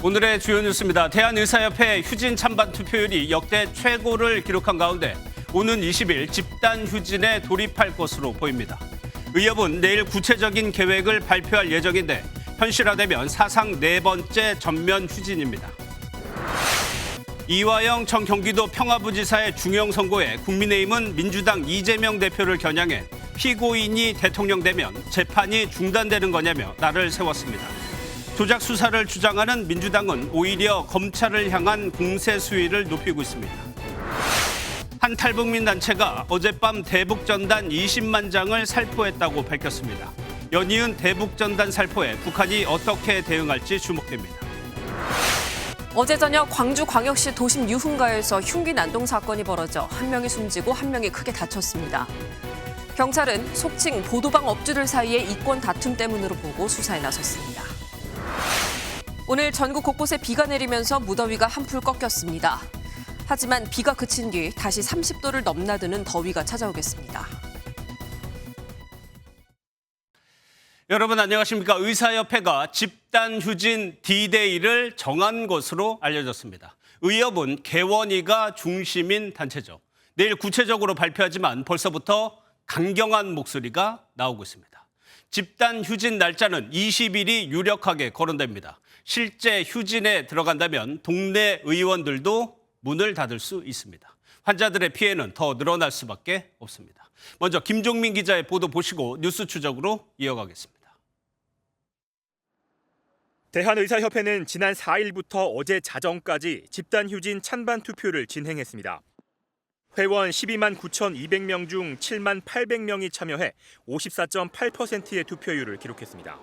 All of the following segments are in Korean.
오늘의 주요 뉴스입니다. 대한의사협회 휴진 찬반 투표율이 역대 최고를 기록한 가운데 오는 20일 집단 휴진에 돌입할 것으로 보입니다. 의협은 내일 구체적인 계획을 발표할 예정인데 현실화되면 사상 네 번째 전면 휴진입니다. 이화영 전 경기도 평화부지사의 중형 선고에 국민의힘은 민주당 이재명 대표를 겨냥해 피고인이 대통령 되면 재판이 중단되는 거냐며 날을 세웠습니다. 조작 수사를 주장하는 민주당은 오히려 검찰을 향한 공세 수위를 높이고 있습니다. 한 탈북민 단체가 어젯밤 대북전단 20만 장을 살포했다고 밝혔습니다. 연이은 대북전단 살포에 북한이 어떻게 대응할지 주목됩니다. 어제 저녁 광주광역시 도심 유흥가에서 흉기 난동 사건이 벌어져 한 명이 숨지고 한 명이 크게 다쳤습니다. 경찰은 속칭 보도방 업주들 사이의 이권 다툼 때문으로 보고 수사에 나섰습니다. 오늘 전국 곳곳에 비가 내리면서 무더위가 한풀 꺾였습니다. 하지만 비가 그친 뒤 다시 30도를 넘나드는 더위가 찾아오겠습니다. 여러분 안녕하십니까. 의사협회가 집단 휴진 D-Day를 정한 것으로 알려졌습니다. 의협은 개원이가 중심인 단체죠. 내일 구체적으로 발표하지만 벌써부터 강경한 목소리가 나오고 있습니다. 집단 휴진 날짜는 20일이 유력하게 거론됩니다. 실제 휴진에 들어간다면 동네 의원들도 문을 닫을 수 있습니다. 환자들의 피해는 더 늘어날 수밖에 없습니다. 먼저 김종민 기자의 보도 보시고 뉴스 추적으로 이어가겠습니다. 대한의사협회는 지난 4일부터 어제 자정까지 집단휴진 찬반 투표를 진행했습니다. 회원 12만 9,200명 중 7만 800명이 참여해 54.8%의 투표율을 기록했습니다.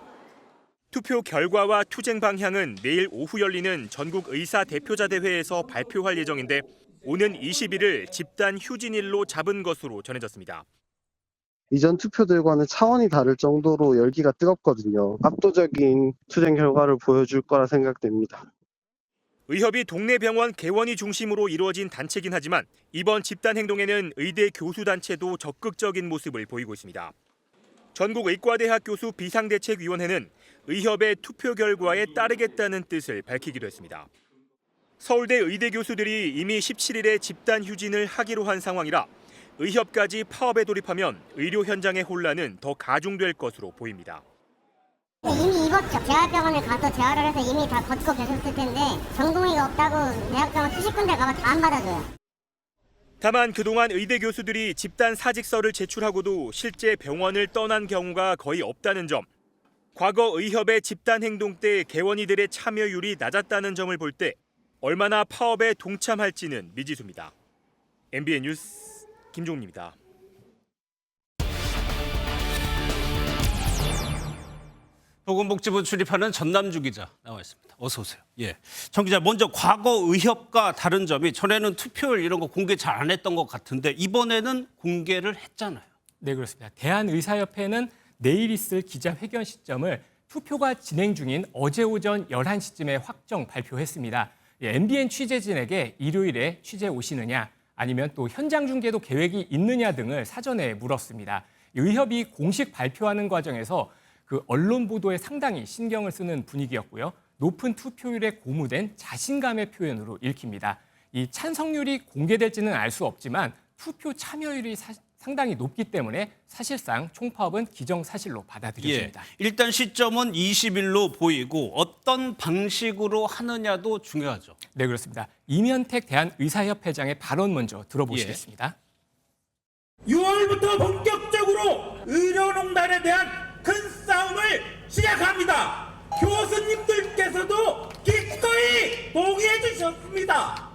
투표 결과와 투쟁 방향은 내일 오후 열리는 전국 의사 대표자 대회에서 발표할 예정인데 오는 20일을 집단 휴진일로 잡은 것으로 전해졌습니다. 이전 투표들과는 차원이 다를 정도로 열기가 뜨겁거든요. 압도적인 투쟁 결과를 보여줄 거라 생각됩니다. 의협이 동네 병원 개원이 중심으로 이루어진 단체긴 하지만 이번 집단 행동에는 의대 교수단체도 적극적인 모습을 보이고 있습니다. 전국의과대학 교수 비상대책위원회는 의협의 투표 결과에 따르겠다는 뜻을 밝히기도 했습니다. 서울대 의대 교수들이 이미 17일에 집단 휴진을 하기로 한 상황이라 의협까지 파업에 돌입하면 의료 현장의 혼란은 더 가중될 것으로 보입니다. 이미 입었죠. 대학병원을 가서 재활을 해서 이미 다 걷고 계셨을 텐데 전공의가 없다고 대학병원 수십 군데 가면 다 안 받아줘요. 다만 그동안 의대 교수들이 집단 사직서를 제출하고도 실제 병원을 떠난 경우가 거의 없다는 점, 과거 의협의 집단 행동 때 개원이들의 참여율이 낮았다는 점을 볼 때 얼마나 파업에 동참할지는 미지수입니다. MBN 뉴스 김종민입니다. 보건복지부 출입하는 전남주 기자 나와 있습니다. 어서 오세요. 예, 전 기자 먼저 과거 의협과 다른 점이 전에는 투표율 이런 거 공개 잘 안 했던 것 같은데 이번에는 공개를 했잖아요. 네, 그렇습니다. 대한의사협회는 내일 있을 기자회견 시점을 투표가 진행 중인 어제 오전 11시쯤에 확정 발표했습니다. MBN 취재진에게 일요일에 취재 오시느냐 아니면 또 현장 중계도 계획이 있느냐 등을 사전에 물었습니다. 의협이 공식 발표하는 과정에서 그 언론 보도에 상당히 신경을 쓰는 분위기였고요. 높은 투표율에 고무된 자신감의 표현으로 읽힙니다. 이 찬성률이 공개될지는 알 수 없지만 투표 참여율이 상당히 높기 때문에 사실상 총파업은 기정사실로 받아들여집니다. 예, 일단 시점은 20일로 보이고 어떤 방식으로 하느냐도 중요하죠. 네, 그렇습니다. 이면택 대한의사협회장의 발언 먼저 들어보시겠습니다. 6월부터 본격적으로 의료농단에 대한 큰 싸움을 시작합니다. 교수님들께서도 기꺼이 동의해 주셨습니다.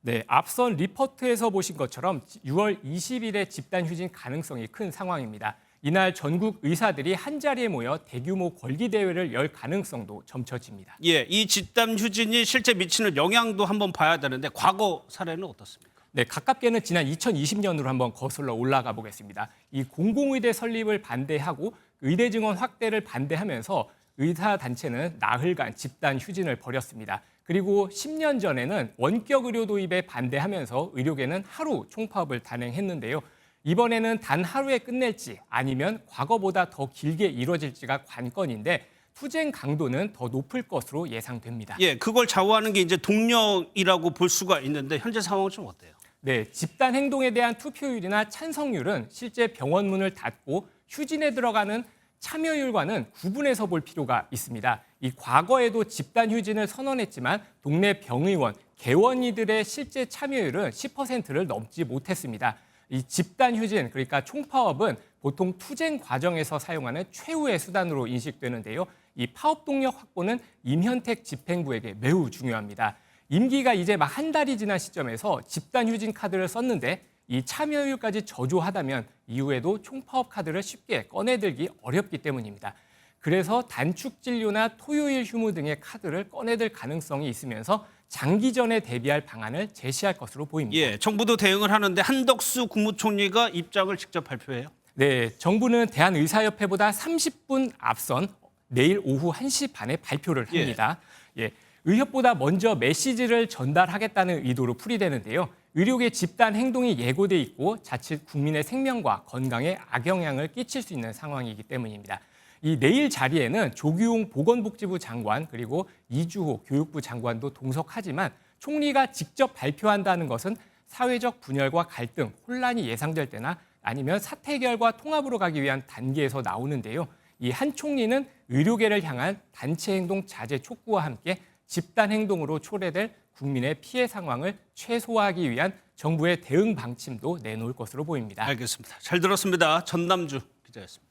네, 앞선 리포트에서 보신 것처럼 6월 20일에 집단 휴진 가능성이 큰 상황입니다. 이날 전국 의사들이 한자리에 모여 대규모 걸기대회를 열 가능성도 점쳐집니다. 예, 이 집단 휴진이 실제 미치는 영향도 한번 봐야 되는데 과거 사례는 어떻습니까? 네, 가깝게는 지난 2020년으로 한번 거슬러 올라가 보겠습니다. 이 공공의대 설립을 반대하고 의대 증원 확대를 반대하면서 의사단체는 나흘간 집단 휴진을 벌였습니다. 그리고 10년 전에는 원격 의료 도입에 반대하면서 의료계는 하루 총파업을 단행했는데요. 이번에는 단 하루에 끝낼지 아니면 과거보다 더 길게 이뤄질지가 관건인데 투쟁 강도는 더 높을 것으로 예상됩니다. 예, 그걸 좌우하는 게 이제 동력이라고 볼 수가 있는데 현재 상황은 좀 어때요? 네, 집단 행동에 대한 투표율이나 찬성률은 실제 병원 문을 닫고 휴진에 들어가는 참여율과는 구분해서 볼 필요가 있습니다. 이 과거에도 집단 휴진을 선언했지만 동네 병의원, 개원이들의 실제 참여율은 10%를 넘지 못했습니다. 이 집단 휴진, 그러니까 총파업은 보통 투쟁 과정에서 사용하는 최후의 수단으로 인식되는데요. 이 파업 동력 확보는 임현택 집행부에게 매우 중요합니다. 임기가 이제 막 한 달이 지난 시점에서 집단 휴진 카드를 썼는데 이 참여율까지 저조하다면 이후에도 총파업 카드를 쉽게 꺼내들기 어렵기 때문입니다. 그래서 단축 진료나 토요일 휴무 등의 카드를 꺼내들 가능성이 있으면서 장기전에 대비할 방안을 제시할 것으로 보입니다. 예, 정부도 대응을 하는데 한덕수 국무총리가 입장을 직접 발표해요. 네, 정부는 대한의사협회보다 30분 앞선 내일 오후 1시 반에 발표를 합니다. 예, 의협보다 먼저 메시지를 전달하겠다는 의도로 풀이되는데요. 의료계 집단 행동이 예고돼 있고 자칫 국민의 생명과 건강에 악영향을 끼칠 수 있는 상황이기 때문입니다. 이 내일 자리에는 조규용 보건복지부 장관 그리고 이주호 교육부 장관도 동석하지만 총리가 직접 발표한다는 것은 사회적 분열과 갈등, 혼란이 예상될 때나 아니면 사태 해결과 통합으로 가기 위한 단계에서 나오는데요. 이 한 총리는 의료계를 향한 단체 행동 자제 촉구와 함께 집단 행동으로 초래될 국민의 피해 상황을 최소화하기 위한 정부의 대응 방침도 내놓을 것으로 보입니다. 알겠습니다. 잘 들었습니다. 전남주 기자였습니다.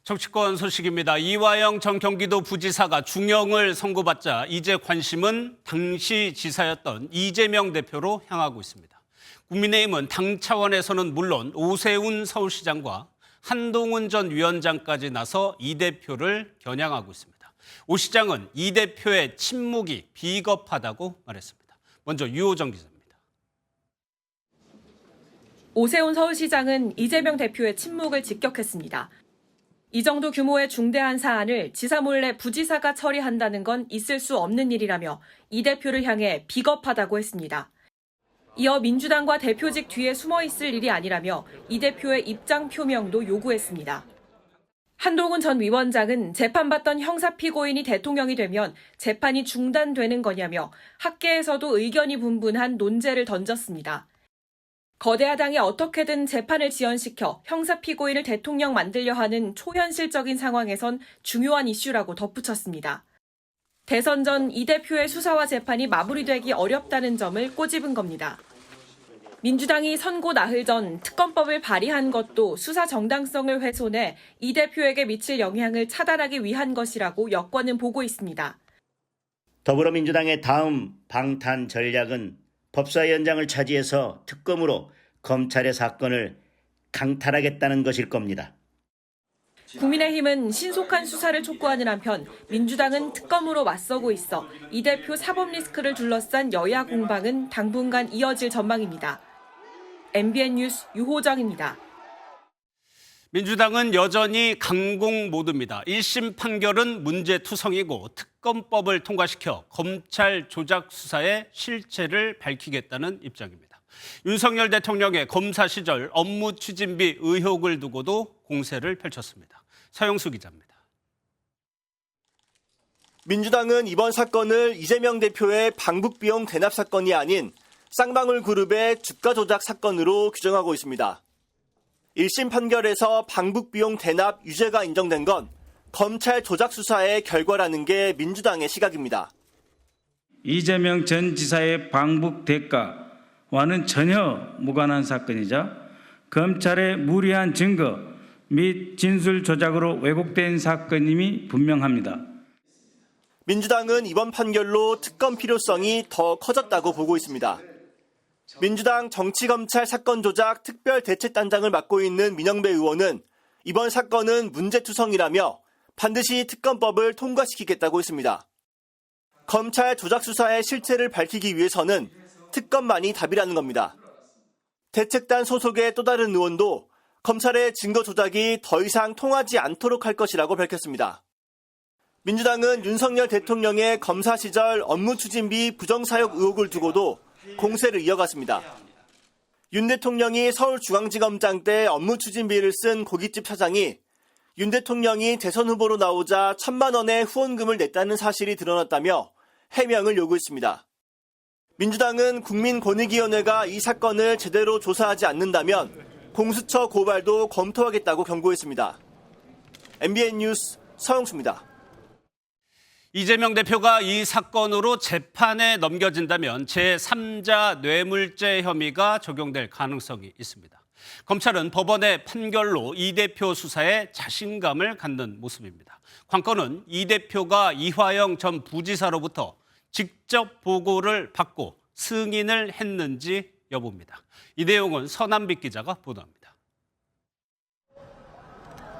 정치권 소식입니다. 이화영 전 경기도 부지사가 중형을 선고받자 이제 관심은 당시 지사였던 이재명 대표로 향하고 있습니다. 국민의힘은 당 차원에서는 물론 오세훈 서울시장과 한동훈 전 위원장까지 나서 이 대표를 겨냥하고 있습니다. 오 시장은 이 대표의 침묵이 비겁하다고 말했습니다. 먼저 유호정 기자입니다. 오세훈 서울시장은 이재명 대표의 침묵을 직격했습니다. 이 정도 규모의 중대한 사안을 지사 몰래 부지사가 처리한다는 건 있을 수 없는 일이라며 이 대표를 향해 비겁하다고 했습니다. 이어 민주당과 대표직 뒤에 숨어 있을 일이 아니라며 이 대표의 입장 표명도 요구했습니다. 한동훈 전 위원장은 재판받던 형사 피고인이 대통령이 되면 재판이 중단되는 거냐며 학계에서도 의견이 분분한 논제를 던졌습니다. 거대 야당이 어떻게든 재판을 지연시켜 형사 피고인을 대통령 만들려 하는 초현실적인 상황에선 중요한 이슈라고 덧붙였습니다. 대선 전 이 대표의 수사와 재판이 마무리되기 어렵다는 점을 꼬집은 겁니다. 민주당이 선고 나흘 전 특검법을 발의한 것도 수사 정당성을 훼손해 이 대표에게 미칠 영향을 차단하기 위한 것이라고 여권은 보고 있습니다. 더불어민주당의 다음 방탄 전략은 법사위원장을 차지해서 특검으로 검찰의 사건을 강탈하겠다는 것일 겁니다. 국민의힘은 신속한 수사를 촉구하는 한편 민주당은 특검으로 맞서고 있어 이 대표 사법 리스크를 둘러싼 여야 공방은 당분간 이어질 전망입니다. MBN 뉴스 유호정입니다. 민주당은 여전히 강공 모드입니다. 1심 판결은 문제투성이고 특검법을 통과시켜 검찰 조작 수사의 실체를 밝히겠다는 입장입니다. 윤석열 대통령의 검사 시절 업무 추진비 의혹을 두고도 공세를 펼쳤습니다. 서영수 기자입니다. 민주당은 이번 사건을 이재명 대표의 방북비용 대납 사건이 아닌 쌍방울 그룹의 주가 조작 사건으로 규정하고 있습니다. 1심 판결에서 방북비용 대납 유죄가 인정된 건 검찰 조작 수사의 결과라는 게 민주당의 시각입니다. 이재명 전 지사의 방북 대가와는 전혀 무관한 사건이자 검찰의 무리한 증거 및 진술 조작으로 왜곡된 사건임이 분명합니다. 민주당은 이번 판결로 특검 필요성이 더 커졌다고 보고 있습니다. 민주당 정치검찰 사건 조작 특별대책단장을 맡고 있는 민영배 의원은 이번 사건은 문제투성이라며 반드시 특검법을 통과시키겠다고 했습니다. 검찰 조작 수사의 실체를 밝히기 위해서는 특검만이 답이라는 겁니다. 대책단 소속의 또 다른 의원도 검찰의 증거 조작이 더 이상 통하지 않도록 할 것이라고 밝혔습니다. 민주당은 윤석열 대통령의 검사 시절 업무 추진비 부정사용 의혹을 두고도 공세를 이어갔습니다. 윤 대통령이 서울중앙지검장 때 업무 추진비를 쓴 고깃집 사장이 윤 대통령이 대선 후보로 나오자 1,000만 원의 후원금을 냈다는 사실이 드러났다며 해명을 요구했습니다. 민주당은 국민권익위원회가 이 사건을 제대로 조사하지 않는다면 공수처 고발도 검토하겠다고 경고했습니다. MBN 뉴스 서영수입니다. 이재명 대표가 이 사건으로 재판에 넘겨진다면 제3자 뇌물죄 혐의가 적용될 가능성이 있습니다. 검찰은 법원의 판결로 이 대표 수사에 자신감을 갖는 모습입니다. 관건은 이 대표가 이화영 전 부지사로부터 직접 보고를 받고 승인을 했는지 여부입니다. 이 내용은 서남빛 기자가 보도합니다.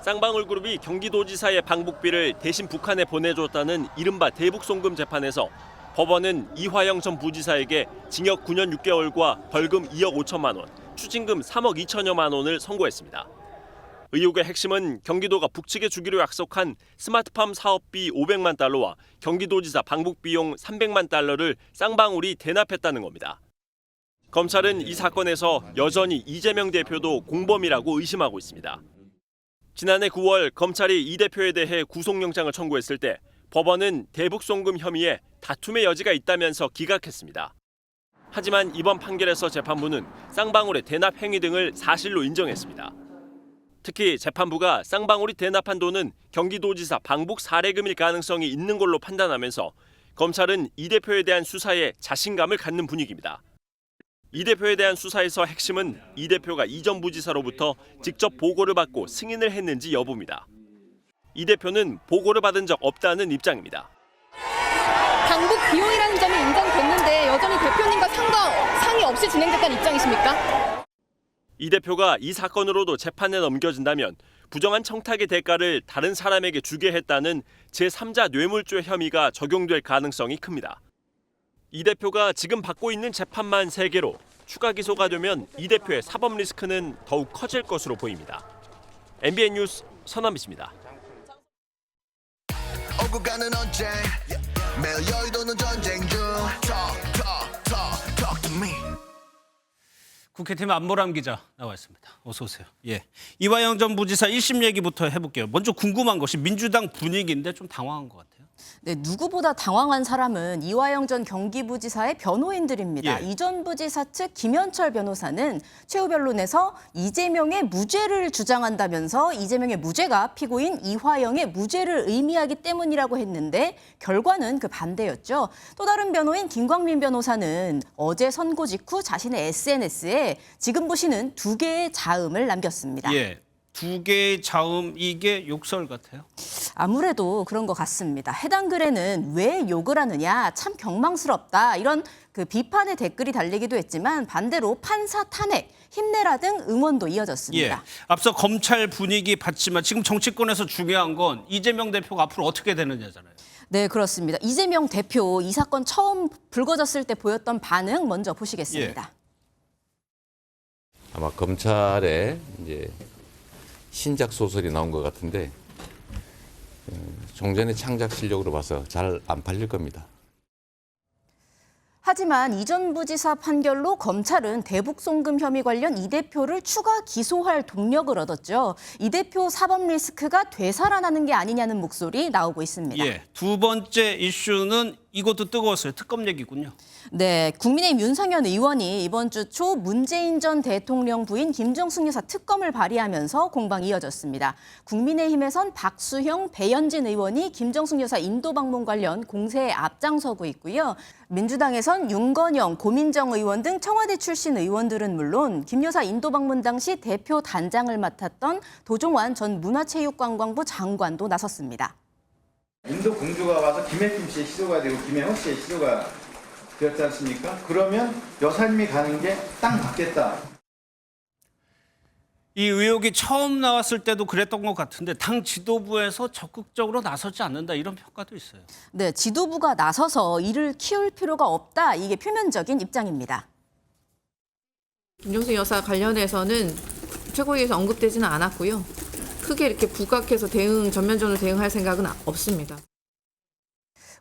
쌍방울그룹이 경기도지사의 방북비를 대신 북한에 보내줬다는 이른바 대북송금 재판에서 법원은 이화영 전 부지사에게 징역 9년 6개월과 벌금 2억 5천만 원, 추징금 3억 2천여만 원을 선고했습니다. 의혹의 핵심은 경기도가 북측에 주기로 약속한 스마트팜 사업비 500만 달러와 경기도지사 방북 비용 300만 달러를 쌍방울이 대납했다는 겁니다. 검찰은 이 사건에서 여전히 이재명 대표도 공범이라고 의심하고 있습니다. 지난해 9월 검찰이 이 대표에 대해 구속영장을 청구했을 때 법원은 대북송금 혐의에 다툼의 여지가 있다면서 기각했습니다. 하지만 이번 판결에서 재판부는 쌍방울의 대납 행위 등을 사실로 인정했습니다. 특히 재판부가 쌍방울이 대납한 돈은 경기도지사 방북 사례금일 가능성이 있는 걸로 판단하면서 검찰은 이 대표에 대한 수사에 자신감을 갖는 분위기입니다. 이 대표에 대한 수사에서 핵심은 이 대표가 이 전 부지사로부터 직접 보고를 받고 승인을 했는지 여부입니다. 이 대표는 보고를 받은 적 없다는 입장입니다. 방북 비용이라는 점이 인정됐는데 여전히 대표님과 상의 없이 진행됐다는 입장이십니까? 이 대표가 이 사건으로도 재판에 넘겨진다면 부정한 청탁의 대가를 다른 사람에게 주게 했다는 제3자 뇌물죄 혐의가 적용될 가능성이 큽니다. 이 대표가 지금 받고 있는 재판만 3개로 추가 기소가 되면 이 대표의 사법 리스크는 더욱 커질 것으로 보입니다. MBN 뉴스 서남빛입니다. 오고 가는 언제 매일 여의도는 전쟁 중 Talk to me. 국회팀 안보람 기자 나와 있습니다. 어서 오세요. 예, 이화영 전 부지사 1심 얘기부터 해볼게요. 먼저 궁금한 것이 민주당 분위기인데 좀 당황한 것 같아요. 네, 누구보다 당황한 사람은 이화영 전 경기부지사의 변호인들입니다. 예. 이 전 부지사 측 김현철 변호사는 최후 변론에서 이재명의 무죄를 주장한다면서 이재명의 무죄가 피고인 이화영의 무죄를 의미하기 때문이라고 했는데 결과는 그 반대였죠. 또 다른 변호인 김광민 변호사는 어제 선고 직후 자신의 SNS에 지금 보시는 2개의 자음을 남겼습니다. 예. 2개의 자음, 이게 욕설 같아요? 아무래도 그런 것 같습니다. 해당 글에는 왜 욕을 하느냐, 참 경망스럽다, 이런 그 비판의 댓글이 달리기도 했지만 반대로 판사 탄핵, 힘내라 등 응원도 이어졌습니다. 예. 앞서 검찰 분위기 봤지만 지금 정치권에서 중요한 건 이재명 대표가 앞으로 어떻게 되느냐잖아요. 네, 그렇습니다. 이재명 대표 이 사건 처음 불거졌을 때 보였던 반응 먼저 보시겠습니다. 예. 아마 검찰에 이제 신작 소설이 나온 것 같은데 종전의 창작 실력으로 봐서 잘 안 팔릴 겁니다. 하지만 이 전 부지사 판결로 검찰은 대북송금 혐의 관련 이 대표를 추가 기소할 동력을 얻었죠. 이 대표 사법 리스크가 되살아나는 게 아니냐는 목소리 나오고 있습니다. 예, 2번째 이슈는 이것도 뜨거웠어요. 특검 얘기군요. 네, 국민의힘 윤상현 의원이 이번 주 초 문재인 전 대통령 부인 김정숙 여사 특검을 발의하면서 공방이 이어졌습니다. 국민의힘에선 박수형, 배현진 의원이 김정숙 여사 인도 방문 관련 공세에 앞장서고 있고요. 민주당에선 윤건영, 고민정 의원 등 청와대 출신 의원들은 물론 김 여사 인도 방문 당시 대표 단장을 맡았던 도종환 전 문화체육관광부 장관도 나섰습니다. 인도 공주가 와서 김혜kim 씨의 시조가 되고 김혜호 씨의 시조가 되었지 않습니까? 그러면 여사님이 가는 게 딱 맞겠다. 이 의혹이 처음 나왔을 때도 그랬던 것 같은데 당 지도부에서 적극적으로 나서지 않는다 이런 평가도 있어요. 네, 지도부가 나서서 이를 키울 필요가 없다. 이게 표면적인 입장입니다. 김정숙 여사 관련해서는 최고위에서 언급되지는 않았고요. 크게 이렇게 부각해서 전면전으로 대응할 생각은 없습니다.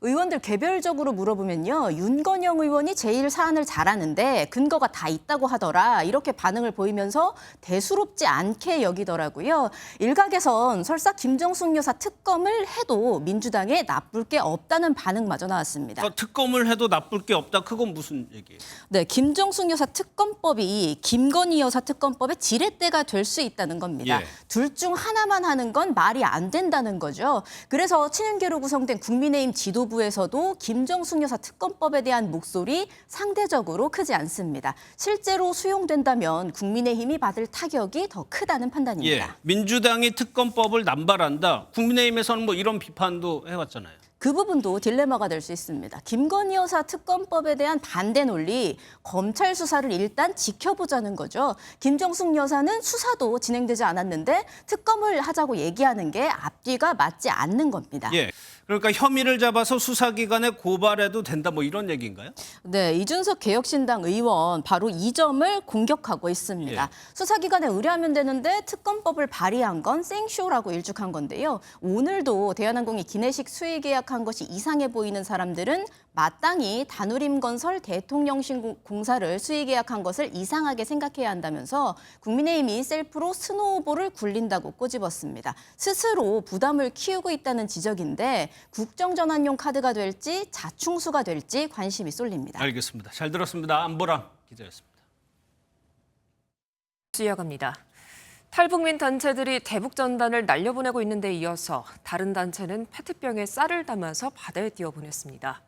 의원들 개별적으로 물어보면요. 윤건영 의원이 제일 사안을 잘하는데 근거가 다 있다고 하더라. 이렇게 반응을 보이면서 대수롭지 않게 여기더라고요. 일각에선 설사 김정숙 여사 특검을 해도 민주당에 나쁠 게 없다는 반응마저 나왔습니다. 특검을 해도 나쁠 게 없다. 그건 무슨 얘기예요? 네, 김정숙 여사 특검법이 김건희 여사 특검법의 지렛대가 될 수 있다는 겁니다. 예. 둘 중 하나만 하는 건 말이 안 된다는 거죠. 그래서 친윤계로 구성된 국민의힘 지도부에서도 김정숙 여사 특검법에 대한 목소리 상대적으로 크지 않습니다. 실제로 수용된다면 국민의힘이 받을 타격이 더 크다는 판단입니다. 예. 민주당이 특검법을 남발한다. 국민의힘에서는 뭐 이런 비판도 해왔잖아요. 그 부분도 딜레마가 될 수 있습니다. 김건희 여사 특검법에 대한 반대 논리, 검찰 수사를 일단 지켜보자는 거죠. 김정숙 여사는 수사도 진행되지 않았는데 특검을 하자고 얘기하는 게 앞뒤가 맞지 않는 겁니다. 예. 그러니까 혐의를 잡아서 수사기관에 고발해도 된다 뭐 이런 얘기인가요? 네, 이준석 개혁신당 의원 바로 이 점을 공격하고 있습니다. 예. 수사기관에 의뢰하면 되는데 특검법을 발의한 건 생쇼라고 일축한 건데요. 오늘도 대한항공이 기내식 수의 계약한 것이 이상해 보이는 사람들은 마땅히 다누림건설 대통령실 공사를 수의 계약한 것을 이상하게 생각해야 한다면서 국민의힘이 셀프로 스노우볼을 굴린다고 꼬집었습니다. 스스로 부담을 키우고 있다는 지적인데 국정전환용 카드가 될지 자충수가 될지 관심이 쏠립니다. 알겠습니다. 잘 들었습니다. 안보람 기자였습니다. 이어갑니다. 탈북민 단체들이 대북 전단을 날려보내고 있는 데 이어서 다른 단체는 페트병에 쌀을 담아서 바다에 띄워보냈습니다.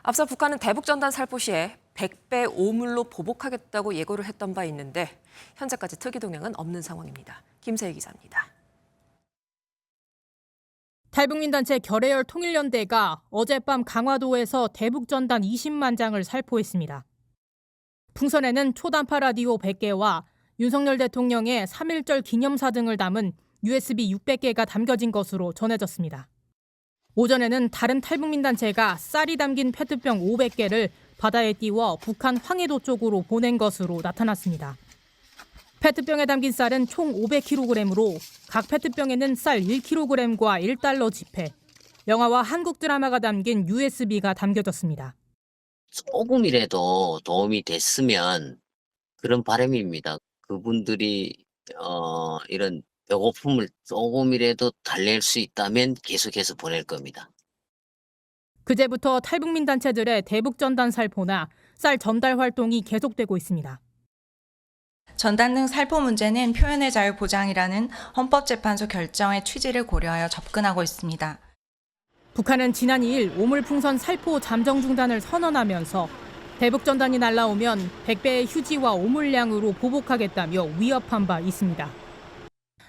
앞서 북한은 대북 전단 살포시에 100배 오물로 보복하겠다고 예고를 했던 바 있는데 현재까지 특이 동향은 없는 상황입니다. 김세희 기자입니다. 탈북민 단체 결해열 통일연대가 어젯밤 강화도에서 대북 전단 20만 장을 살포했습니다. 풍선에는 초단파 라디오 100개와 윤석열 대통령의 3.1절 기념사 등을 담은 USB 600개가 담겨진 것으로 전해졌습니다. 오전에는 다른 탈북민 단체가 쌀이 담긴 페트병 500개를 바다에 띄워 북한 황해도 쪽으로 보낸 것으로 나타났습니다. 페트병에 담긴 쌀은 총 500kg으로 각 페트병에는 쌀 1kg과 1달러 지폐, 영화와 한국 드라마가 담긴 USB가 담겨졌습니다. 조금이라도 도움이 됐으면 그런 바람입니다. 그분들이 이런 배고픔을 조금이라도 달랠 수 있다면 계속해서 보낼 겁니다. 그제부터 탈북민 단체들의 대북 전단 살포나 쌀 전달 활동이 계속되고 있습니다. 전단 등 살포 문제는 표현의 자유 보장이라는 헌법재판소 결정의 취지를 고려하여 접근하고 있습니다. 북한은 지난 2일 오물풍선 살포 잠정 중단을 선언하면서 대북 전단이 날라오면 100배의 휴지와 오물량으로 보복하겠다며 위협한 바 있습니다.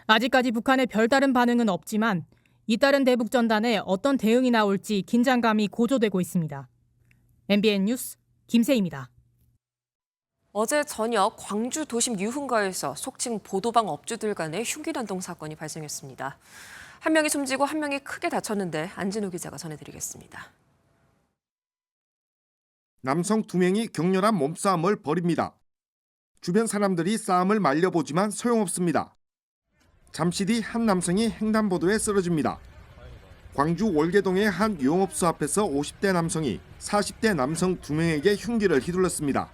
아직까지 북한의 별다른 반응은 없지만 잇따른 대북 전단에 어떤 대응이 나올지 긴장감이 고조되고 있습니다. MBN 뉴스 김세희입니다. 어제 저녁 광주 도심 유흥가에서 속칭 보도방 업주들 간의 흉기 난동 사건이 발생했습니다. 한 명이 숨지고 한 명이 크게 다쳤는데 안진우 기자가 전해드리겠습니다. 남성 2명이 격렬한 몸싸움을 벌입니다. 주변 사람들이 싸움을 말려보지만 소용없습니다. 잠시 뒤 한 남성이 횡단보도에 쓰러집니다. 광주 월계동의 한 유흥업소 앞에서 50대 남성이 40대 남성 2명에게 흉기를 휘둘렀습니다.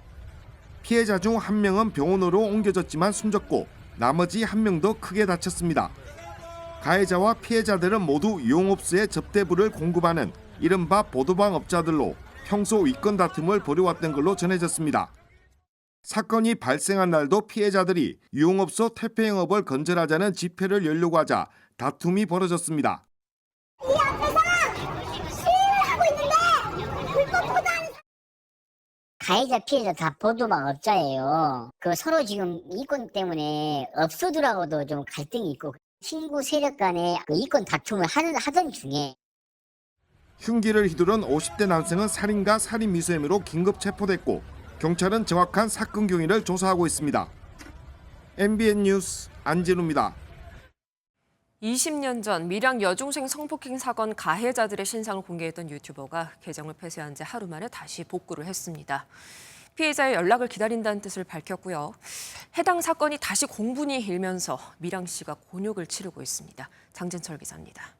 피해자 중 한 명은 병원으로 옮겨졌지만 숨졌고 나머지 한 명도 크게 다쳤습니다. 가해자와 피해자들은 모두 유흥업소에 접대부를 공급하는 이른바 보도방 업자들로 평소 위권 다툼을 벌여왔던 걸로 전해졌습니다. 사건이 발생한 날도 피해자들이 유흥업소 퇴폐 영업을 건절하자는 집회를 열려고 하자 다툼이 벌어졌습니다. 이 앞에서 시위를 하고 있는데 불법보다 가해자 피해자 다 보도방 업자예요. 그 서로 지금 이권 때문에 업소들하고도 좀 갈등이 있고 친구 세력 간에 그 이권 다툼을 하던 중에 흉기를 휘두른 50대 남성은 살인과 살인 미수 혐의로 긴급 체포됐고 경찰은 정확한 사건 경위를 조사하고 있습니다. MBN 뉴스 안진우입니다. 20년 전 밀양 여중생 성폭행 사건 가해자들의 신상을 공개했던 유튜버가 계정을 폐쇄한 지 하루 만에 다시 복구를 했습니다. 피해자의 연락을 기다린다는 뜻을 밝혔고요. 해당 사건이 다시 공분이 일면서 밀양 씨가 곤욕을 치르고 있습니다. 장진철 기자입니다.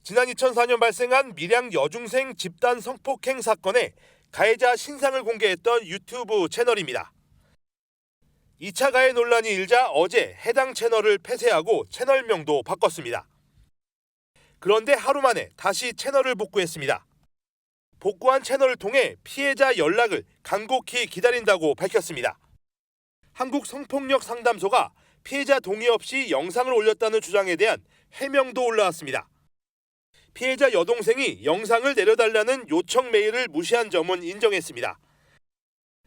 지난 2004년 발생한 밀양 여중생 집단 성폭행 사건의 가해자 신상을 공개했던 유튜브 채널입니다. 2차 가해 논란이 일자 어제 해당 채널을 폐쇄하고 채널명도 바꿨습니다. 그런데 하루 만에 다시 채널을 복구했습니다. 복구한 채널을 통해 피해자 연락을 간곡히 기다린다고 밝혔습니다. 한국성폭력상담소가 피해자 동의 없이 영상을 올렸다는 주장에 대한 해명도 올라왔습니다. 피해자 여동생이 영상을 내려달라는 요청 메일을 무시한 점은 인정했습니다.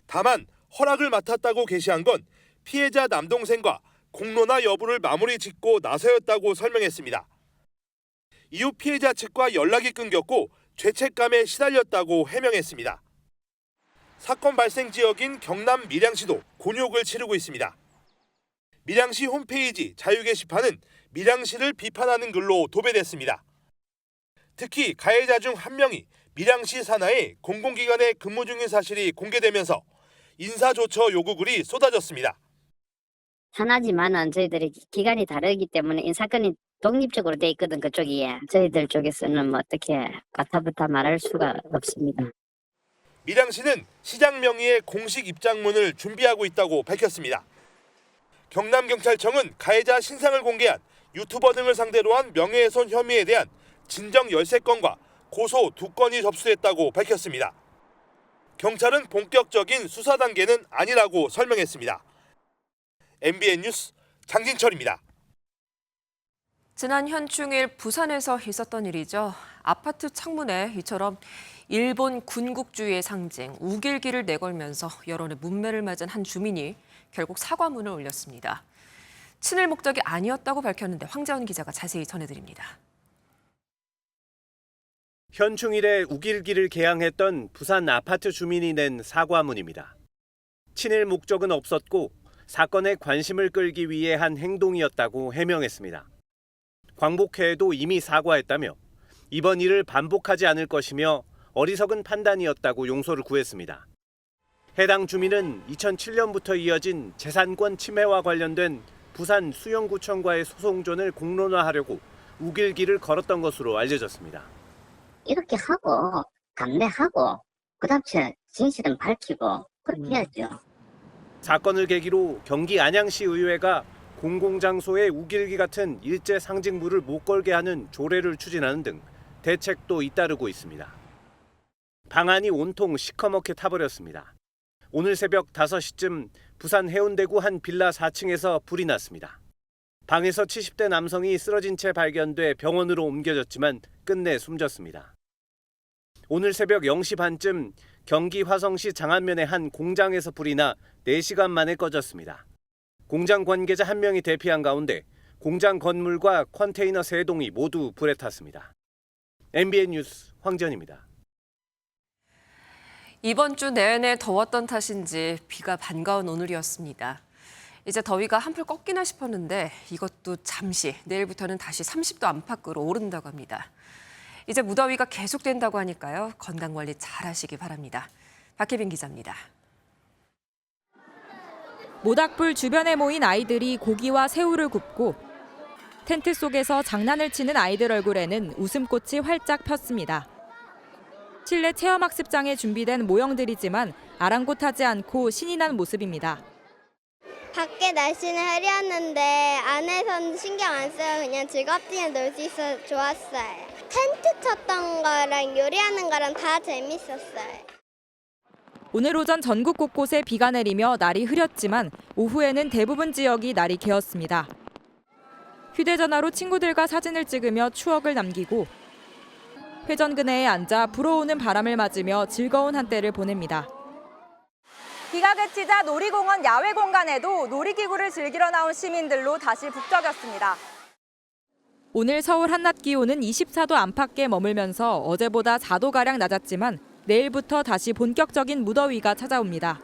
다만 허락을 맡았다고 게시한 건 피해자 남동생과 공론화 여부를 마무리 짓고 나서였다고 설명했습니다. 이후 피해자 측과 연락이 끊겼고 죄책감에 시달렸다고 해명했습니다. 사건 발생 지역인 경남 밀양시도 곤욕을 치르고 있습니다. 밀양시 홈페이지 자유 게시판은 밀양시를 비판하는 글로 도배됐습니다. 특히 가해자 중 한 명이 밀양시 산하의 공공기관에 근무 중인 사실이 공개되면서 인사조처 요구글이 쏟아졌습니다. 하나지만은 저희들이 기관이 다르기 때문에 이 사건이 독립적으로 돼 있거든. 그쪽이 저희들 쪽에서는 뭐 어떻게 가타부타 말할 수가 없습니다. 밀양시는 시장 명의의 공식 입장문을 준비하고 있다고 밝혔습니다. 경남경찰청은 가해자 신상을 공개한 유튜버 등을 상대로 한 명예훼손 혐의에 대한 진정 13건과 고소 2건이 접수됐다고 밝혔습니다. 경찰은 본격적인 수사 단계는 아니라고 설명했습니다. MBN 뉴스 장진철입니다. 지난 현충일 부산에서 있었던 일이죠. 아파트 창문에 이처럼 일본 군국주의의 상징 우길기를 내걸면서 여론의 문매를 맞은 한 주민이 결국 사과문을 올렸습니다. 친일 목적이 아니었다고 밝혔는데 황재원 기자가 자세히 전해드립니다. 현충일에 우길기를 개항했던 부산 아파트 주민이 낸 사과문입니다. 친일 목적은 없었고 사건에 관심을 끌기 위해 한 행동이었다고 해명했습니다. 광복회에도 이미 사과했다며 이번 일을 반복하지 않을 것이며 어리석은 판단이었다고 용서를 구했습니다. 해당 주민은 2007년부터 이어진 재산권 침해와 관련된 부산 수영구청과의 소송전을 공론화하려고 우길기를 걸었던 것으로 알려졌습니다. 이렇게 하고 감내하고 그다음 진실은 밝히고 그렇게 해야죠. 사건을 계기로 경기 안양시 의회가 공공장소에 우길기 같은 일제 상징물을 못 걸게 하는 조례를 추진하는 등 대책도 잇따르고 있습니다. 방안이 온통 시커멓게 타버렸습니다. 오늘 새벽 5시쯤 부산 해운대구 한 빌라 4층에서 불이 났습니다. 방에서 70대 남성이 쓰러진 채 발견돼 병원으로 옮겨졌지만 끝내 숨졌습니다. 오늘 새벽 0시 반쯤 경기 화성시 장안면의 한 공장에서 불이 나 4시간 만에 꺼졌습니다. 공장 관계자 한 명이 대피한 가운데 공장 건물과 컨테이너 3동이 모두 불에 탔습니다. MBN 뉴스 황재원입니다. 이번 주 내내 더웠던 탓인지 비가 반가운 오늘이었습니다. 이제 더위가 한풀 꺾이나 싶었는데 이것도 잠시 내일부터는 다시 30도 안팎으로 오른다고 합니다. 이제 무더위가 계속된다고 하니까요. 건강관리 잘 하시기 바랍니다. 박혜빈 기자입니다. 모닥불 주변에 모인 아이들이 고기와 새우를 굽고 텐트 속에서 장난을 치는 아이들 얼굴에는 웃음꽃이 활짝 폈습니다. 실내 체험학습장에 준비된 모형들이지만 아랑곳하지 않고 신이 난 모습입니다. 밖에 날씨는 흐렸는데 안에서는 신경 안 쓰고 그냥 즐겁게 놀 수 있어서 좋았어요. 텐트 쳤던 거랑 요리하는 거랑 다 재밌었어요. 오늘 오전 전국 곳곳에 비가 내리며 날이 흐렸지만 오후에는 대부분 지역이 날이 개었습니다. 휴대전화로 친구들과 사진을 찍으며 추억을 남기고 회전 그네에 앉아 불어오는 바람을 맞으며 즐거운 한때를 보냅니다. 비가 그치자 놀이공원 야외 공간에도 놀이기구를 즐기러 나온 시민들로 다시 북적였습니다. 오늘 서울 한낮 기온은 24도 안팎에 머물면서 어제보다 4도가량 낮았지만 내일부터 다시 본격적인 무더위가 찾아옵니다.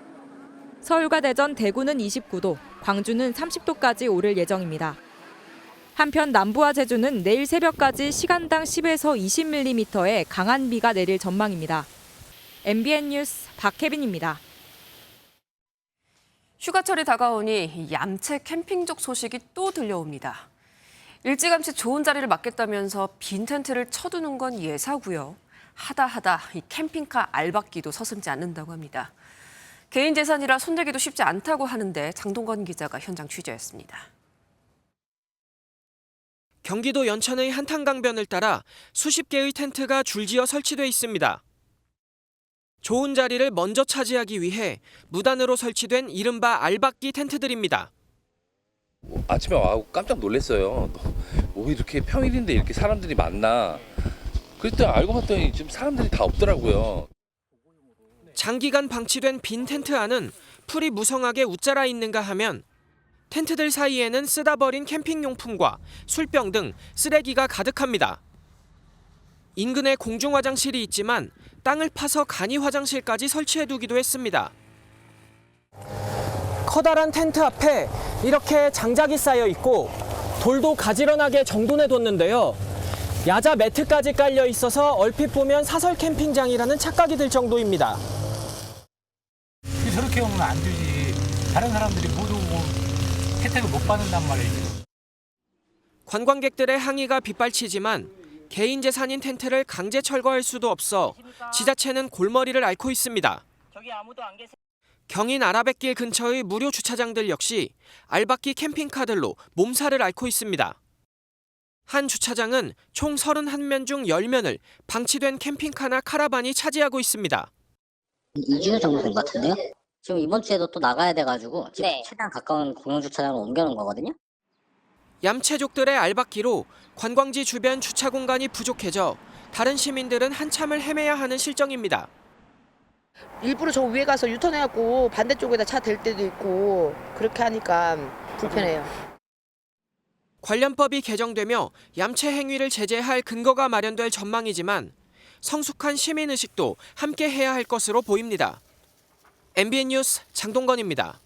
서울과 대전, 대구는 29도, 광주는 30도까지 오를 예정입니다. 한편 남부와 제주는 내일 새벽까지 시간당 10에서 20mm의 강한 비가 내릴 전망입니다. MBN 뉴스 박혜빈입니다. 휴가철이 다가오니 얌체 캠핑족 소식이 또 들려옵니다. 일찌감치 좋은 자리를 맡겠다면서 빈 텐트를 쳐두는 건 예사고요. 하다 이 캠핑카 알박기도 서슴지 않는다고 합니다. 개인 재산이라 손대기도 쉽지 않다고 하는데 장동건 기자가 현장 취재했습니다. 경기도 연천의 한탄강변을 따라 수십 개의 텐트가 줄지어 설치돼 있습니다. 좋은 자리를 먼저 차지하기 위해 무단으로 설치된 이른바 알박기 텐트들입니다. 아침에 와고 깜짝 놀랐어요. 이렇게 평일인데 이렇게 사람들이 많나. 그랬더니 알고 봤더니 지금 사람들이 다 없더라고요. 장기간 방치된 빈 텐트 안은 풀이 무성하게 웃자라 있는가 하면 텐트들 사이에는 쓰다 버린 캠핑용품과 술병 등 쓰레기가 가득합니다. 인근에 공중 화장실이 있지만 땅을 파서 간이 화장실까지 설치해두기도 했습니다. 커다란 텐트 앞에 이렇게 장작이 쌓여 있고 돌도 가지런하게 정돈해뒀는데요. 야자 매트까지 깔려 있어서 얼핏 보면 사설 캠핑장이라는 착각이 들 정도입니다. 저렇게 오면 안 되지. 다른 사람들이 못 오고 혜택을 못 받는단 말이에요. 관광객들의 항의가 빗발치지만 개인 재산인 텐트를 강제 철거할 수도 없어 지자체는 골머리를 앓고 있습니다. 경인 아라뱃길 근처의 무료 주차장들 역시 알박기 캠핑카들로 몸살을 앓고 있습니다. 한 주차장은 총 31면 중 10면을 방치된 캠핑카나 카라반이 차지하고 있습니다. 2주 정도 된 것 같은데요? 지금 이번 주에도 또 나가야 돼가지고 네. 최대한 가까운 공영주차장으로 옮겨놓은 거거든요. 얌체족들의 알박기로 관광지 주변 주차 공간이 부족해져 다른 시민들은 한참을 헤매야 하는 실정입니다. 일부러 저 위에 가서 유턴해갖고 반대쪽에다 차 댈 때도 있고 그렇게 하니까 불편해요. 관련법이 개정되며 얌체 행위를 제재할 근거가 마련될 전망이지만 성숙한 시민의식도 함께 해야 할 것으로 보입니다. MBN 뉴스 장동건입니다.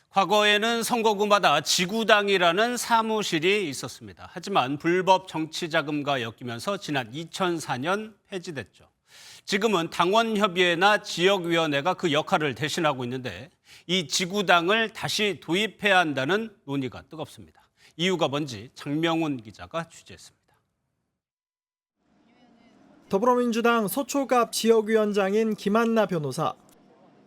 과거에는 선거구마다 지구당이라는 사무실이 있었습니다. 하지만 불법 정치자금과 엮이면서 지난 2004년 폐지됐죠. 지금은 당원협의회나 지역위원회가 그 역할을 대신하고 있는데 이 지구당을 다시 도입해야 한다는 논의가 뜨겁습니다. 이유가 뭔지 장명훈 기자가 취재했습니다. 더불어민주당 서초갑 지역위원장인 김한나 변호사.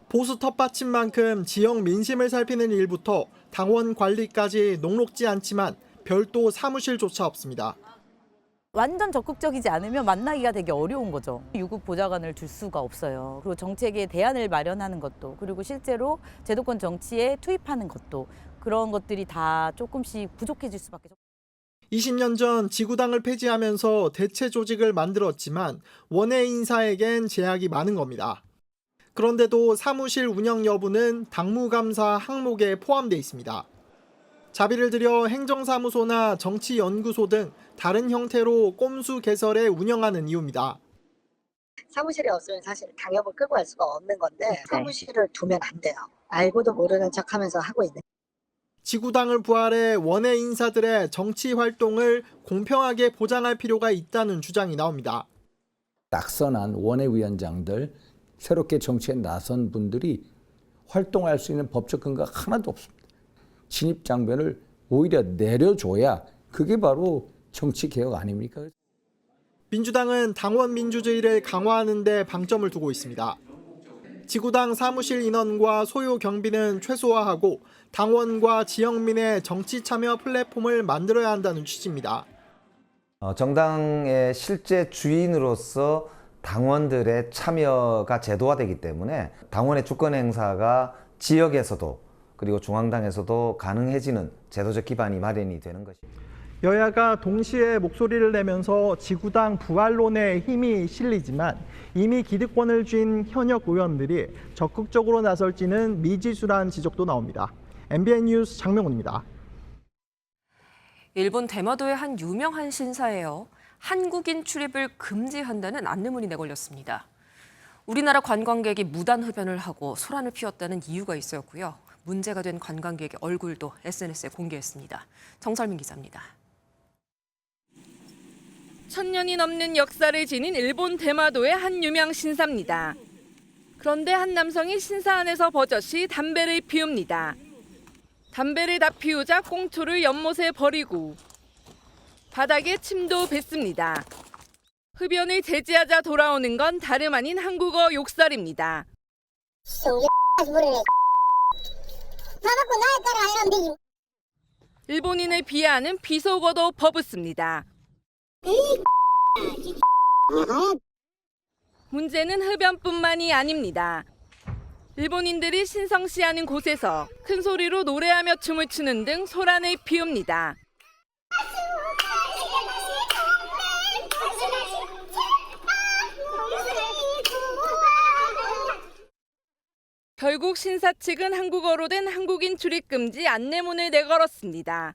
보수 텃밭인 지역 민심을 살피는 일부터 당원 관리까지 녹록지 않지만 별도 사무실조차 없습니다. 완전 적극적이지 않으면 만나기가 되게 어려운 거죠. 유급 보좌관을 둘 수가 없어요. 그리고 정책에 대안을 마련하는 것도, 그리고 실제로 제도권 정치에 투입하는 것도, 그런 것들이 다 조금씩 부족해질 수밖에 없어요. 20년 전 지구당을 폐지하면서 대체 조직을 만들었지만 원외 인사에겐 제약이 많은 겁니다. 그런데도 사무실 운영 여부는 당무감사 항목에 포함돼 있습니다. 자비를 들여 행정사무소나 정치연구소 등 다른 형태로 꼼수 개설해 운영하는 이유입니다. 사무실이 없으면 사실 당협을 끌고 갈 수가 없는 건데 사무실을 두면 안 돼요. 알고도 모르는 척하면서 하고 있는. 지구당을 부활해 원외 인사들의 정치 활동을 공평하게 보장할 필요가 있다는 주장이 나옵니다. 낙선한 원외위원장들, 새롭게 정치에 나선 분들이 활동할 수 있는 법적 근거가 하나도 없습니다. 진입장벽을 오히려 내려줘야 그게 바로 정치개혁 아닙니까? 민주당은 당원 민주주의를 강화하는 데 방점을 두고 있습니다. 지구당 사무실 인원과 소요 경비는 최소화하고 당원과 지역민의 정치 참여 플랫폼을 만들어야 한다는 취지입니다. 정당의 실제 주인으로서 당원들의 참여가 제도화되기 때문에 당원의 주권 행사가 지역에서도 그리고 중앙당에서도 가능해지는 제도적 기반이 마련이 되는 것입니다. 여야가 동시에 목소리를 내면서 지구당 부활론에 힘이 실리지만 이미 기득권을 쥔 현역 의원들이 적극적으로 나설지는 미지수라는 지적도 나옵니다. MBN 뉴스 장명훈입니다. 일본 대마도의 한 유명한 신사예요. 한국인 출입을 금지한다는 안내문이 내걸렸습니다. 우리나라 관광객이 무단 흡연을 하고 소란을 피웠다는 이유가 있었고요. 문제가 된 관광객의 얼굴도 SNS에 공개했습니다. 정설민 기자입니다. 천년이 넘는 역사를 지닌 일본 대마도의 한 유명 신사입니다. 그런데 한 남성이 신사 안에서 버젓이 담배를 피웁니다. 담배를 다 피우자 꽁초를 연못에 버리고 바닥에 침도 뱉습니다. 흡연을 제지하자 돌아오는 건 다름 아닌 한국어 욕설입니다. 일본인을 비하하는 비속어도 퍼붓습니다. 문제는 흡연뿐만이 아닙니다. 일본인들이 신성시하는 곳에서 큰 소리로 노래하며 춤을 추는 등 소란을 피웁니다. 결국 신사 측은 한국어로 된 한국인 출입 금지 안내문을 내걸었습니다.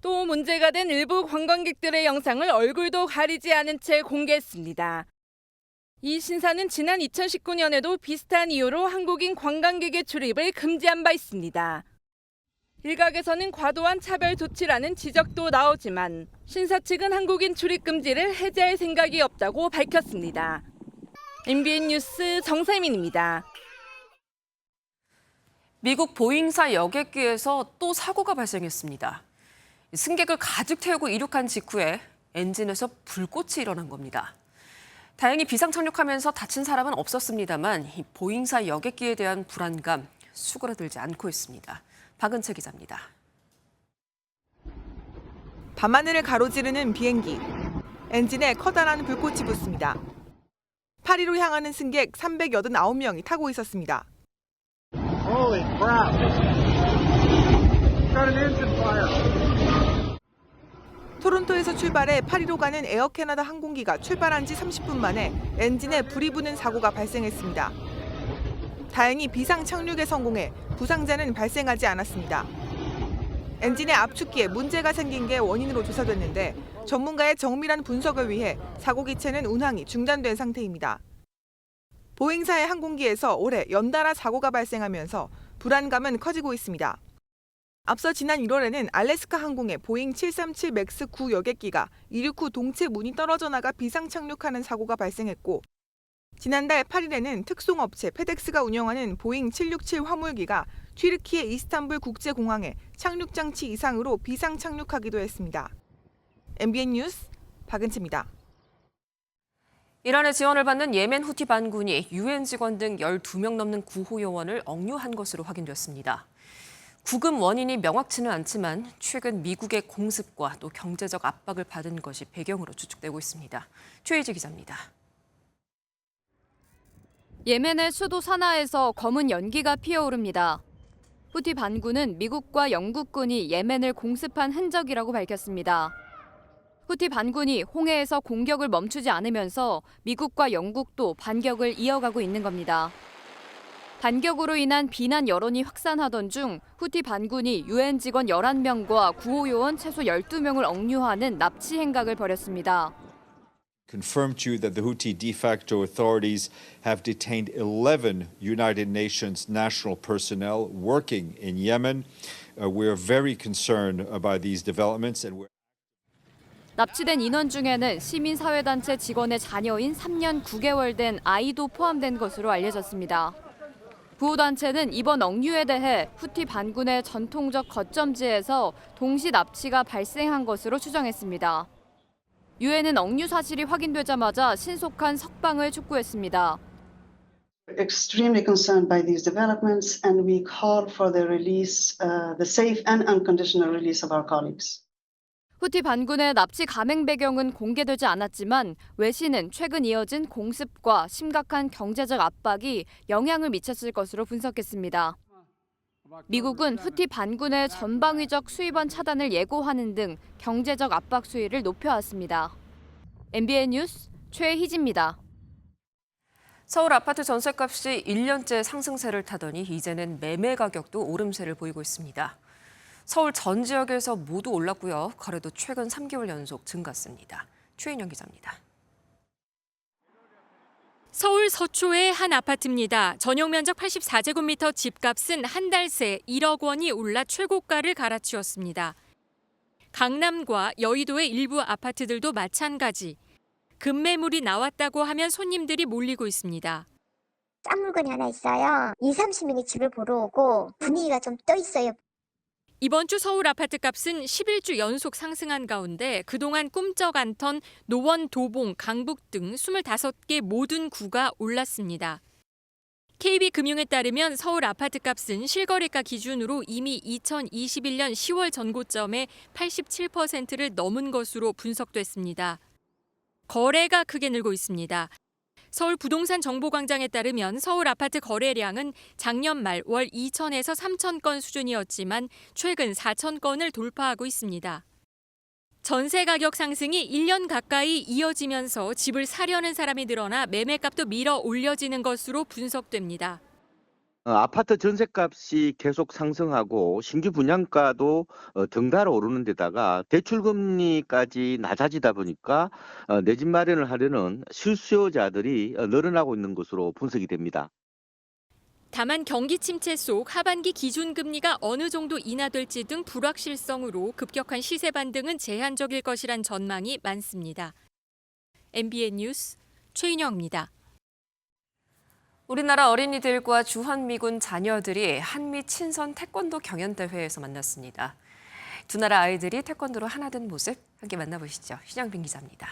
또 문제가 된 일부 관광객들의 영상을 얼굴도 가리지 않은 채 공개했습니다. 이 신사는 지난 2019년에도 비슷한 이유로 한국인 관광객의 출입을 금지한 바 있습니다. 일각에서는 과도한 차별 조치라는 지적도 나오지만 신사 측은 한국인 출입 금지를 해제할 생각이 없다고 밝혔습니다. MBN 뉴스 정세민입니다. 미국 보잉사 여객기에서 또 사고가 발생했습니다. 승객을 가득 태우고 이륙한 직후에 엔진에서 불꽃이 일어난 겁니다. 다행히 비상 착륙하면서 다친 사람은 없었습니다만 이 보잉사 여객기에 대한 불안감 수그러들지 않고 있습니다. 박은채 기자입니다. 밤하늘을 가로지르는 비행기. 엔진에 커다란 불꽃이 붙습니다. 파리로 향하는 승객 389명이 타고 있었습니다. Holy crap. Got an engine fire. 토론토에서 출발해 파리로 가는 에어캐나다 항공기가 출발한 지 30분 만에 엔진에 불이 붙는 사고가 발생했습니다. 다행히 비상 착륙에 성공해 부상자는 발생하지 않았습니다. 엔진의 압축기에 문제가 생긴 게 원인으로 조사됐는데 전문가의 정밀한 분석을 위해 사고 기체는 운항이 중단된 상태입니다. 보잉사의 항공기에서 올해 연달아 사고가 발생하면서 불안감은 커지고 있습니다. 앞서 지난 1월에는 알래스카 항공의 보잉 737 맥스 9 여객기가 이륙 후 동체 문이 떨어져 나가 비상 착륙하는 사고가 발생했고 지난달 8일에는 특송업체 페덱스가 운영하는 보잉 767 화물기가 튀르키예 이스탄불 국제공항에 착륙장치 이상으로 비상 착륙하기도 했습니다. MBN 뉴스 박은채입니다. 이란의 지원을 받는 예멘 후티 반군이 유엔 직원 등 12명 넘는 구호 요원을 억류한 것으로 확인됐습니다. 구금 원인이 명확치는 않지만 최근 미국의 공습과 또 경제적 압박을 받은 것이 배경으로 추측되고 있습니다. 최희지 기자입니다. 예멘의 수도 사나에서 검은 연기가 피어오릅니다. 후티 반군은 미국과 영국군이 예멘을 공습한 흔적이라고 밝혔습니다. 후티 반군이 홍해에서 공격을 멈추지 않으면서 미국과 영국도 반격을 이어가고 있는 겁니다. 반격으로 인한 비난 여론이 확산하던 중 후티 반군이 유엔 직원 11명과 구호 요원 최소 12명을 억류하는 납치 행각을 벌였습니다. Confirmed to you that the Houthi de facto authorities have detained 11 United Nations national personnel working in Yemen. We're very concerned about these developments and 납치된 인원 중에는 시민사회단체 직원의 자녀인 3년 9개월 된 아이도 포함된 것으로 알려졌습니다. 구호단체는 이번 억류에 대해 후티 반군의 전통적 거점지에서 동시 납치가 발생한 것으로 추정했습니다. 유엔은 억류 사실이 확인되자마자 신속한 석방을 촉구했습니다. Extremely concerned by these developments and we call for the release, the safe and unconditional release of our colleagues. 후티 반군의 납치 감행 배경은 공개되지 않았지만 외신은 최근 이어진 공습과 심각한 경제적 압박이 영향을 미쳤을 것으로 분석했습니다. 미국은 후티 반군의 전방위적 수입원 차단을 예고하는 등 경제적 압박 수위를 높여왔습니다. MBN 뉴스 최희지입니다. 서울 아파트 전셋값이 1년째 상승세를 타더니 이제는 매매 가격도 오름세를 보이고 있습니다. 서울 전 지역에서 모두 올랐고요. 거래도 최근 3개월 연속 증가했습니다. 최인영 기자입니다. 서울 서초의 한 아파트입니다. 전용 면적 84제곱미터 집값은 한 달 새 1억 원이 올라 최고가를 갈아치웠습니다. 강남과 여의도의 일부 아파트들도 마찬가지. 급매물이 나왔다고 하면 손님들이 몰리고 있습니다. 싼 물건이 하나 있어요. 20, 30명이 집을 보러 오고 분위기가 좀 떠 있어요. 이번 주 서울 아파트 값은 11주 연속 상승한 가운데 그동안 꿈쩍 않던 노원, 도봉, 강북 등 25개 모든 구가 올랐습니다. KB금융에 따르면 서울 아파트 값은 실거래가 기준으로 이미 2021년 10월 전고점의 87%를 넘은 것으로 분석됐습니다. 거래가 크게 늘고 있습니다. 서울 부동산 정보광장에 따르면 서울 아파트 거래량은 작년 말 월 2,000에서 3,000 건 수준이었지만 최근 4,000 건을 돌파하고 있습니다. 전세 가격 상승이 1년 가까이 이어지면서 집을 사려는 사람이 늘어나 매매값도 밀어 올려지는 것으로 분석됩니다. 아파트 전셋값이 계속 상승하고 신규 분양가도 덩달아 오르는 데다가 대출금리까지 낮아지다 보니까 내 집 마련을 하려는 실수요자들이 늘어나고 있는 것으로 분석이 됩니다. 다만 경기 침체 속 하반기 기준금리가 어느 정도 인하될지 등 불확실성으로 급격한 시세 반등은 제한적일 것이란 전망이 많습니다. MBN 뉴스 최인영입니다. 우리나라 어린이들과 주한미군 자녀들이 한미 친선 태권도 경연대회에서 만났습니다. 두 나라 아이들이 태권도로 하나 된 모습 함께 만나보시죠. 신영빈 기자입니다.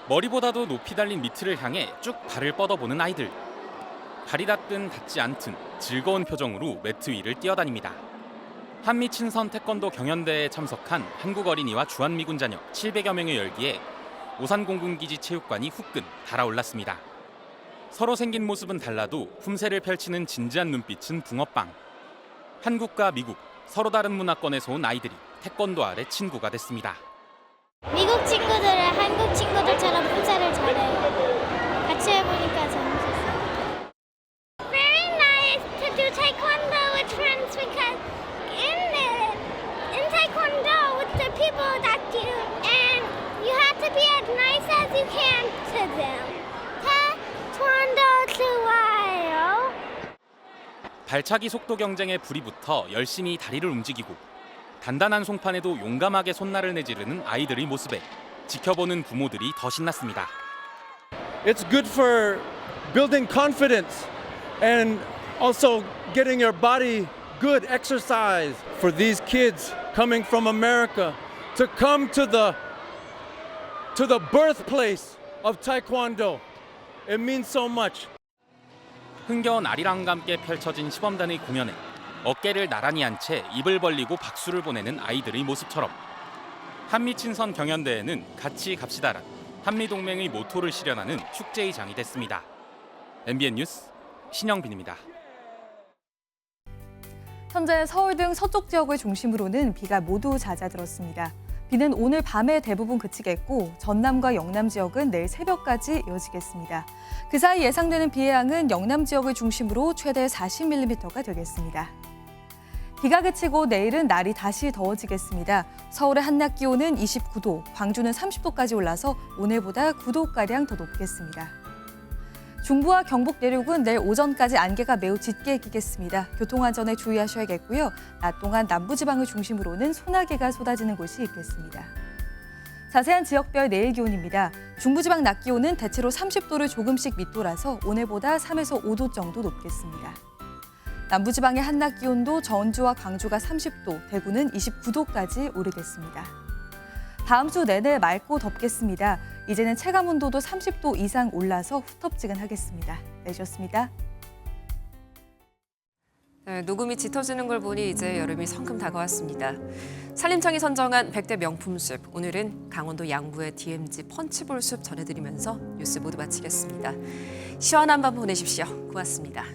머리보다도 높이 달린 미트를 향해 쭉 발을 뻗어보는 아이들. 발이 닿든 닿지 않든 즐거운 표정으로 매트 위를 뛰어다닙니다. 한미 친선 태권도 경연대회에 참석한 한국 어린이와 주한미군 자녀 700여 명의 열기에 오산공군기지 체육관이 후끈 달아올랐습니다. 서로 생긴 모습은 달라도 품새를 펼치는 진지한 눈빛은 붕어빵. 한국과 미국, 서로 다른 문화권에서 온 아이들이 태권도 아래 친구가 됐습니다. 미국 친구들은 한국 친구들처럼 품새를 잘해요. 같이 해보니까 재밌었어요. Very nice to do taekwondo with friends because in taekwondo with the people that you and you have to be as nice as you can to them. 태권도 좋아요. 발차기 속도 경쟁에 불이 붙어 열심히 다리를 움직이고 단단한 송판에도 용감하게 손날을 내지르는 아이들의 모습에 지켜보는 부모들이 더 신났습니다. It's good for building confidence and also getting your body good exercise for these kids coming from America to come to the birthplace of Taekwondo. It means so much. 흥겨운 아리랑과 함께 펼쳐진 시범단의 공연에 어깨를 나란히 한 채 입을 벌리고 박수를 보내는 아이들의 모습처럼 한미 친선 경연대회는 같이 갑시다란 한미동맹의 모토를 실현하는 축제의 장이 됐습니다. MBN 뉴스 신영빈입니다. 현재 서울 등 서쪽 지역을 중심으로는 비가 모두 잦아들었습니다. 비는 오늘 밤에 대부분 그치겠고 전남과 영남 지역은 내일 새벽까지 이어지겠습니다. 그 사이 예상되는 비의 양은 영남 지역을 중심으로 최대 40mm가 되겠습니다. 비가 그치고 내일은 날이 다시 더워지겠습니다. 서울의 한낮 기온은 29도, 광주는 30도까지 올라서 오늘보다 9도가량 더 높겠습니다. 중부와 경북 내륙은 내일 오전까지 안개가 매우 짙게 끼겠습니다. 교통안전에 주의하셔야겠고요. 낮 동안 남부지방을 중심으로는 소나기가 쏟아지는 곳이 있겠습니다. 자세한 지역별 내일 기온입니다. 중부지방 낮 기온은 대체로 30도를 조금씩 밑돌아서 오늘보다 3에서 5도 정도 높겠습니다. 남부지방의 한낮 기온도 전주와 광주가 30도, 대구는 29도까지 오르겠습니다. 다음 주 내내 맑고 덥겠습니다. 이제는 체감온도도 30도 이상 올라서 후텁지근하겠습니다. 내주셨습니다. 네, 녹음이 짙어지는 걸 보니 이제 여름이 성큼 다가왔습니다. 산림청이 선정한 100대 명품숲. 오늘은 강원도 양구의 DMZ 펀치볼 숲 전해드리면서 뉴스 모두 마치겠습니다. 시원한 밤 보내십시오. 고맙습니다.